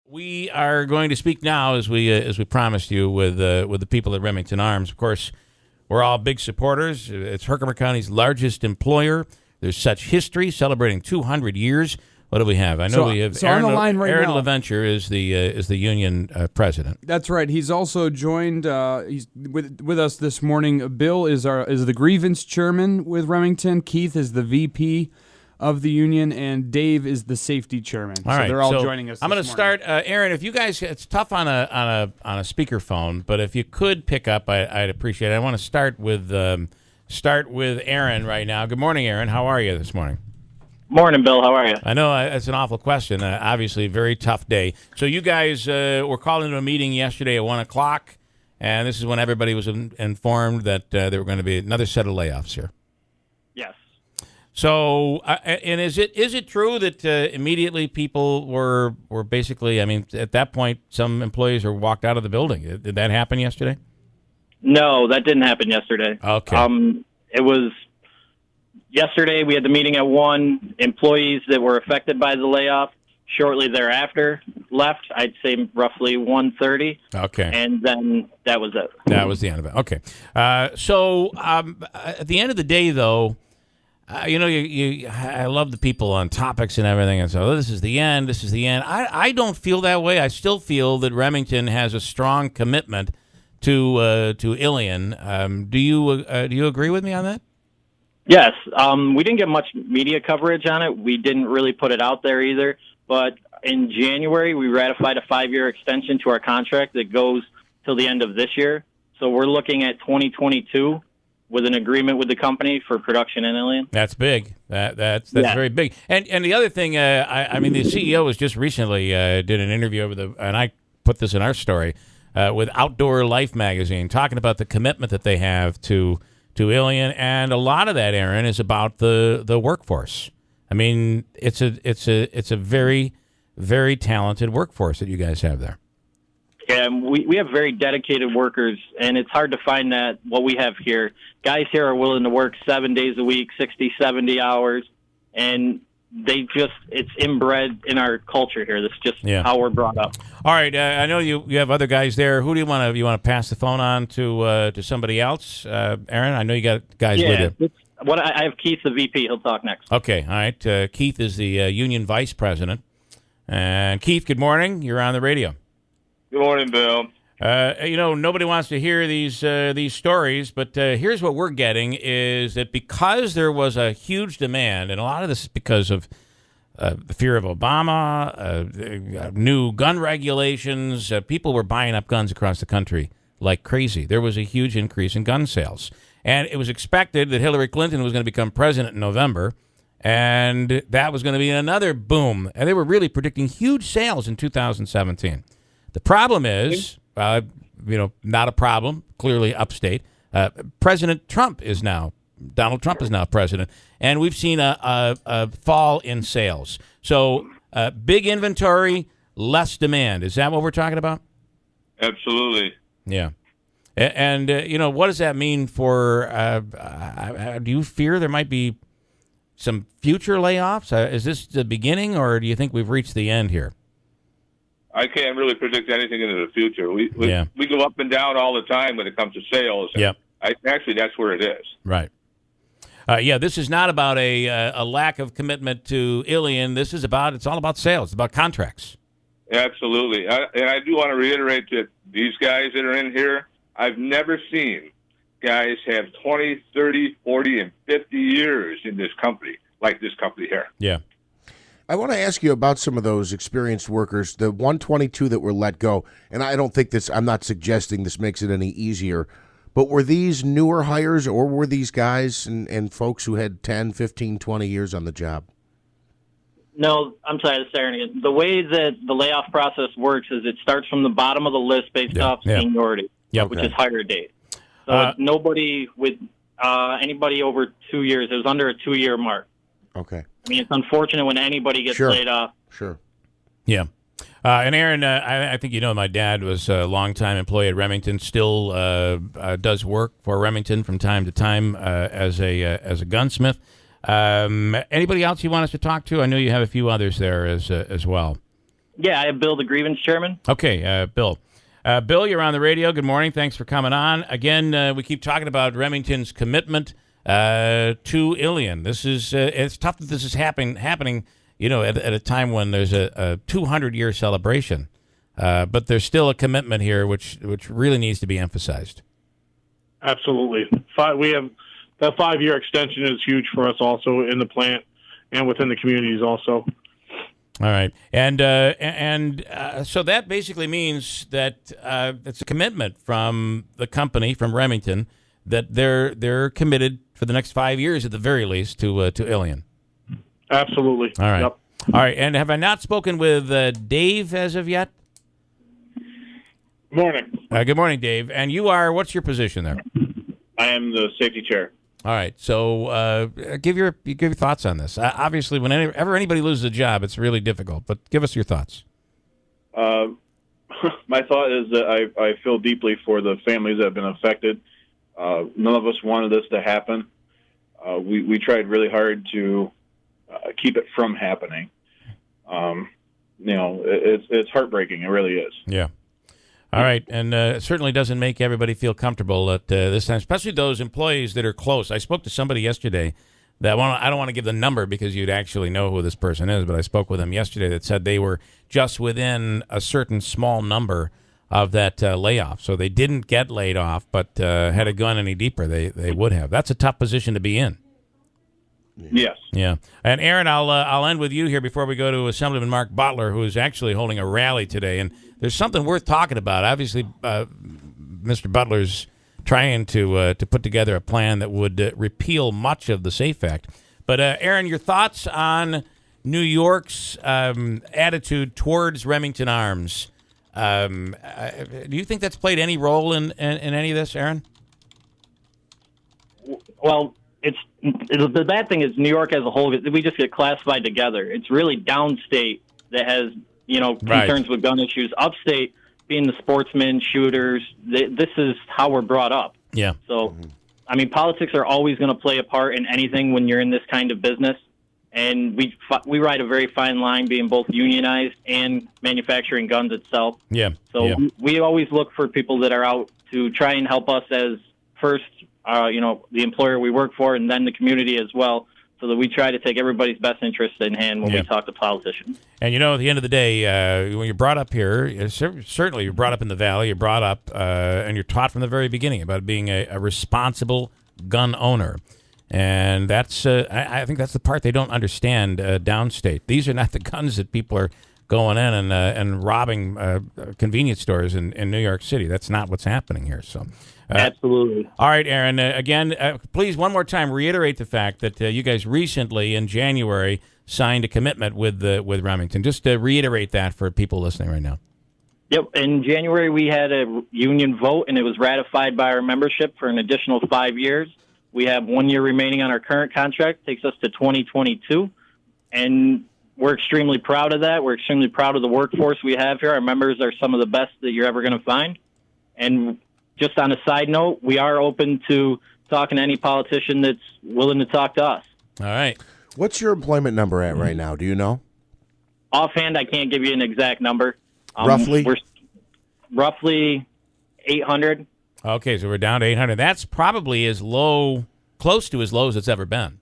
We are going to speak now, as we promised you, with the people at Remington Arms. Of course, we're all big supporters. It's Herkimer County's largest employer. There's such history, celebrating 200 years. What do we have? I know we have Aaron, on the line right Aaron now. LaVenture is the union president. That's right. He's also joined. He's with us this morning. Bill is the grievance chairman with Remington. Keith is the VP of the union, and Dave is the safety chairman. All right, they're all joining us. I'm going to start, Aaron. If you guys, it's tough on a speakerphone, but if you could pick up, I'd appreciate it. I want to start with Aaron right now. Good morning, Aaron. How are you this morning? Morning, Bill. How are you? I know it's an awful question. Obviously, a very tough day. So you guys were called into a meeting yesterday at 1:00, and this is when everybody was informed that there were going to be another set of layoffs here. Yes. So, and is it true that immediately people were basically? I mean, at that point, some employees were walked out of the building. Did that happen yesterday? No, that didn't happen yesterday. Okay. It was yesterday. We had the meeting at 1. Employees that were affected by the layoff shortly thereafter left. I'd say roughly 1:30. Okay. And then that was it. That was the end of it. Okay. So at the end of the day, though. I love the people on topics and everything, and so this is the end. This is the end. I don't feel that way. I still feel that Remington has a strong commitment to Ilion. Do you agree with me on that? Yes. We didn't get much media coverage on it. We didn't really put it out there either. But in January, we ratified a 5-year extension to our contract that goes till the end of this year. So we're looking at 2022. With an agreement with the company for production in Ilion. That's big. That's very big. And the other thing, I mean, the CEO was just recently did an interview and I put this in our story with Outdoor Life magazine, talking about the commitment that they have to Ilion, and a lot of that, Aaron, is about the workforce. I mean, it's a very, very talented workforce that you guys have there. Yeah, we have very dedicated workers, and it's hard to find that what we have here. Guys here are willing to work 7 days a week, 60, 70 hours, and it's inbred in our culture here. That's just how we're brought up. All right, I know you have other guys there. Who do you want to pass the phone on to somebody else? Aaron, I know you got guys with you. I have Keith, the VP. He'll talk next. Okay, all right. Keith is the union vice president. And Keith, good morning. You're on the radio. Good morning, Bill. Nobody wants to hear these stories, but here's what we're getting is that because there was a huge demand, and a lot of this is because of the fear of Obama, new gun regulations, people were buying up guns across the country like crazy. There was a huge increase in gun sales. And it was expected that Hillary Clinton was going to become president in November, and that was going to be another boom. And they were really predicting huge sales in 2017. The problem is, not a problem, clearly upstate. Donald Trump is now president, and we've seen a fall in sales. So big inventory, less demand. Is that what we're talking about? Absolutely. Yeah. And what does that mean for, do you fear there might be some future layoffs? Is this the beginning, or do you think we've reached the end here? I can't really predict anything into the future. We go up and down all the time when it comes to sales. Yeah. Actually, that's where it is. Right. This is not about a lack of commitment to Ilion. It's all about sales. It's about contracts. Absolutely. And I do want to reiterate that these guys that are in here, I've never seen guys have 20, 30, 40, and 50 years in this company, like this company here. Yeah. I want to ask you about some of those experienced workers, the 122 that were let go. And I'm not suggesting this makes it any easier, but were these newer hires, or were these guys and folks who had 10, 15, 20 years on the job? No, I'm sorry, this is Aaron again. The way that the layoff process works is it starts from the bottom of the list based off seniority, which is hire date. So nobody with anybody over 2 years. It was under a 2-year mark. Okay. I mean, it's unfortunate when anybody gets laid off. Sure. Yeah. And Aaron, I think my dad was a longtime employee at Remington, still does work for Remington from time to time as a gunsmith. Anybody else you want us to talk to? I know you have a few others there as well. Yeah, I have Bill, the grievance chairman. Okay, Bill. Bill, you're on the radio. Good morning. Thanks for coming on. Again, we keep talking about Remington's commitment to Ilion. This is it's tough that this is happening. At a time when there's a 200-year celebration, but there's still a commitment here, which really needs to be emphasized. Absolutely. We have that 5-year extension is huge for us also in the plant and within the communities also. All right, and so that basically means that it's a commitment from the company, from Remington, that they're committed for the next 5 years at the very least to Ilion. Absolutely. All right. Yep. All right, and have I not spoken with Dave as of yet? Morning. Good morning, Dave. And you are, what's your position there? I am the safety chair. All right, so give your thoughts on this. Obviously, whenever anybody loses a job, it's really difficult. But give us your thoughts. My thought is that I feel deeply for the families that have been affected. None of us wanted this to happen. We tried really hard to keep it from happening. It's heartbreaking. It really is. Yeah. All right, and it certainly doesn't make everybody feel comfortable at this time, especially those employees that are close. I spoke to somebody yesterday that I don't want to give the number because you'd actually know who this person is, but I spoke with them yesterday that said they were just within a certain small number of that layoff. So they didn't get laid off, but had it gone any deeper, they would have. That's a tough position to be in. Yes. Yeah. And Aaron, I'll end with you here before we go to Assemblyman Mark Butler, who is actually holding a rally today. And there's something worth talking about. Obviously, Mr. Butler's trying to put together a plan that would repeal much of the SAFE Act. But Aaron, your thoughts on New York's attitude towards Remington Arms? Do you think that's played any role in any of this, Aaron? Well, the bad thing is New York as a whole, we just get classified together. It's really downstate that has, concerns with gun issues. Upstate being the sportsmen, shooters, this is how we're brought up. Yeah. So, I mean, politics are always going to play a part in anything when you're in this kind of business. And we ride a very fine line being both unionized and manufacturing guns itself. Yeah. So we always look for people that are out to try and help us as first, the employer we work for, and then the community as well, so that we try to take everybody's best interest in hand when we talk to politicians. And, at the end of the day, when you're brought up here, certainly you're brought up in the Valley, you're brought up and you're taught from the very beginning about being a responsible gun owner. And that's I think that's the part they don't understand downstate. These are not the guns that people are going in and robbing convenience stores in New York City. That's not what's happening here. So, absolutely. All right, Aaron. Again, please one more time reiterate the fact that you guys recently in January signed a commitment with Remington. Just reiterate that for people listening right now. Yep. In January, we had a union vote, and it was ratified by our membership for an additional 5 years. We have 1 year remaining on our current contract, takes us to 2022, and we're extremely proud of that. We're extremely proud of the workforce we have here. Our members are some of the best that you're ever going to find. And just on a side note, we are open to talking to any politician that's willing to talk to us. All right. What's your employment number at right now? Do you know? Offhand, I can't give you an exact number. Roughly? We're roughly 800. Okay, so we're down to 800. That's probably close to as low as it's ever been.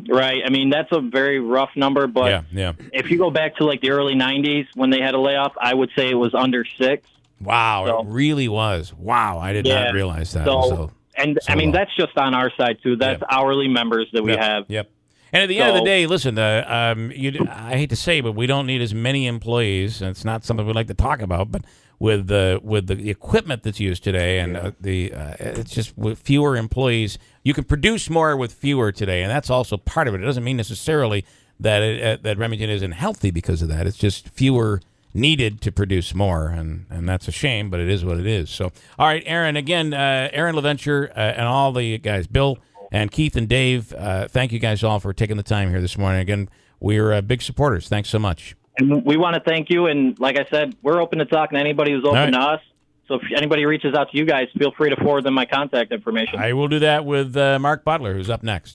Right. I mean, that's a very rough number, but if you go back to like the early 90s when they had a layoff, I would say it was under 6. Wow, so, it really was. Wow, I did not realize that. I mean, that's just on our side, too. That's hourly members that we have. Yep. And at the end of the day, listen, I hate to say, but we don't need as many employees. And it's not something we'd like to talk about, but with the equipment that's used today, and it's just with fewer employees, you can produce more with fewer today, and that's also part of it. It doesn't mean necessarily that that Remington isn't healthy because of that. It's just fewer needed to produce more, and that's a shame, but it is what it is. So, all right, Aaron, again, Aaron LaVenture and all the guys, Bill and Keith and Dave, thank you guys all for taking the time here this morning. Again, we're big supporters. Thanks so much. And we want to thank you. And like I said, we're open to talking to anybody who's open to us. So if anybody reaches out to you guys, feel free to forward them my contact information. I will do that with Mark Butler, who's up next.